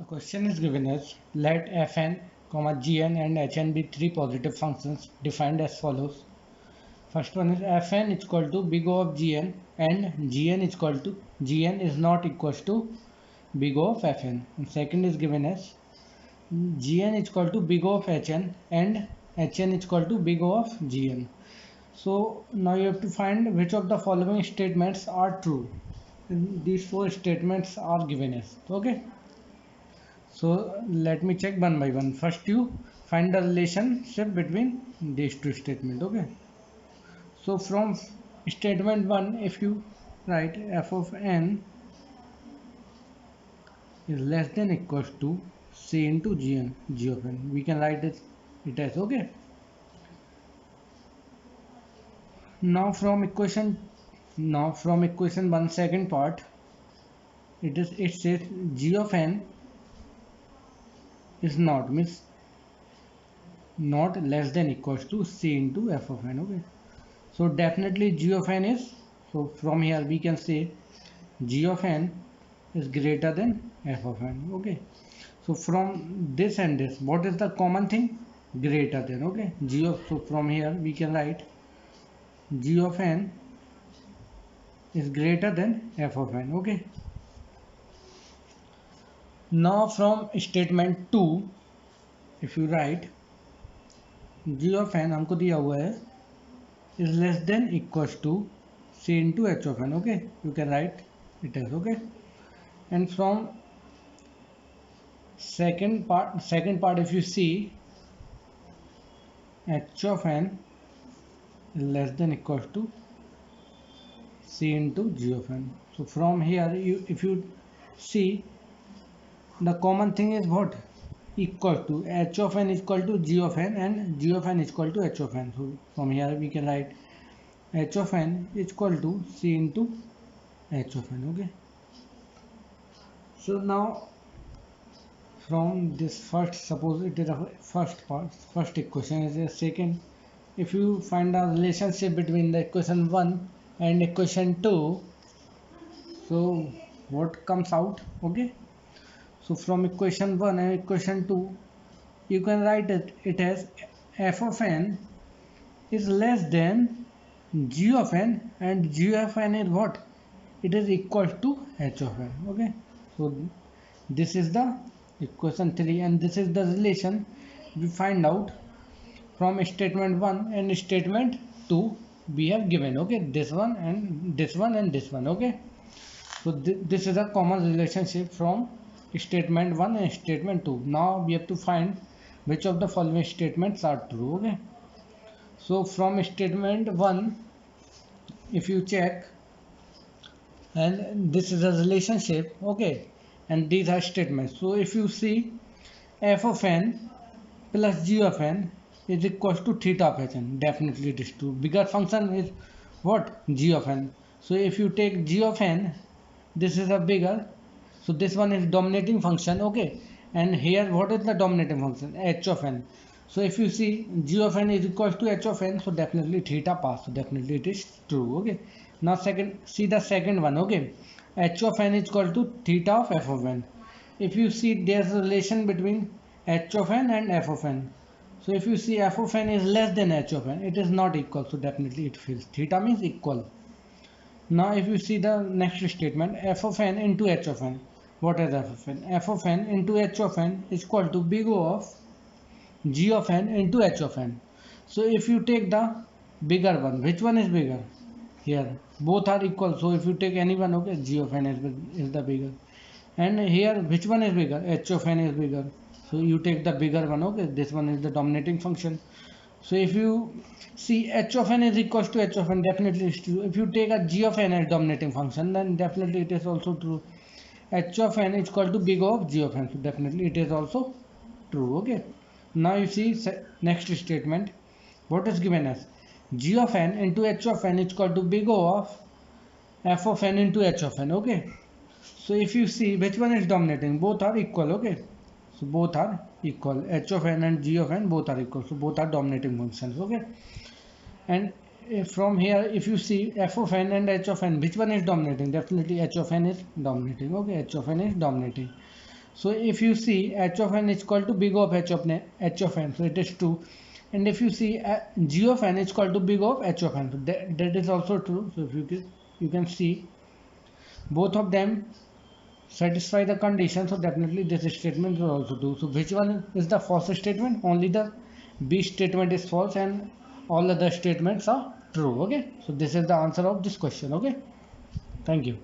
Question is given as let fn, gn and hn be three positive functions defined as follows. First one is fn is equal to big O of gn and gn is equal to gn is not equals to big O of fn. And second is given as gn is equal to big O of hn and hn is equal to big O of gn. So now you have to find which of the following statements are true. And these four statements are given as. Okay. So let me check one by one. First you find the relationship between these two statements. Okay. So from statement 1, if you write f of n is less than equals to c into g of n, we can write it as okay. Now from equation 1 second part, it says g of n is not less than equals to c into f of n. Okay, so definitely g of n is, so from here we can say g of n is greater than f of n. Okay, so from this and this, what is the common thing? Greater than. Okay, so from here we can write g of n is greater than f of n. Okay, now from statement 2, if you write g of n हमको दिया हुआ है is less than equals to c into h of n. Okay, you can write it as. Okay, and from second part if you see h of n is less than equals to c into g of n. So from here if you see, the common thing is what? Equal to h of n is equal to g of n and g of n is equal to h of n. So from here we can write h of n is equal to c into h of n. Okay, so now from this first, suppose it is a first equation is a second. If you find a relationship between the equation 1 and equation 2, so what comes out? Okay, so from equation 1 and equation 2, you can write it as f of n is less than g of n and g of n is what? It is equal to h of n. Okay, so this is the equation 3 and this is the relation we find out from statement 1 and statement 2 we have given. Okay, this one and this one and this one. Okay, so this is a common relationship from statement 1 and statement 2. Now we have to find which of the following statements are true. Okay, so from statement 1, if you check, and this is a relationship. Okay, and these are statements. So if you see f of n plus g of n is equals to theta of hn, definitely it is true. Bigger function is what? G of n. So if you take g of n, this is a bigger, so this one is dominating function. Okay, and here what is the dominating function? H of n. So if you see g of n is equals to h of n, so definitely theta pass, so definitely it is true. Okay, now see the second one. Okay, h of n is equal to theta of f of n. If you see, there's a relation between h of n and f of n. So if you see f of n is less than h of n, it is not equal, so definitely it fails. Theta means equal. Now if you see the next statement, f of n into h of n, what is f of n? F of n into h of n is equal to big O of g of n into h of n. So if you take the bigger one, which one is bigger? Here both are equal, so if you take any one, okay, g of n is the bigger, and here which one is bigger? H of n is bigger, so you take the bigger one. Okay, this one is the dominating function. So if you see h of n is equals to h of n, definitely it's true. If you take a g of n as dominating function, then definitely it is also true. H of n is equal to big O of g of n, so definitely it is also true. Okay, now you see next statement, what is given as g of n into h of n is equal to big O of f of n into h of n. Okay, so if you see which one is dominating, both are equal. Okay, so both are equal, h of n and g of n both are equal, so both are dominating functions. Okay, and from here if you see f of n and h of n, which one is dominating? Definitely h of n is dominating. Okay, h of n is dominating. So if you see h of n is equal to big of h of n, so it is true. And if you see g of n is equal to big of h of n, so that is also true. So if you can see both of them satisfy the condition, so definitely this statement is also true. So which one is the false statement? Only the B statement is false and all other statements are true. Okay, so this is the answer of this question. Okay, thank you.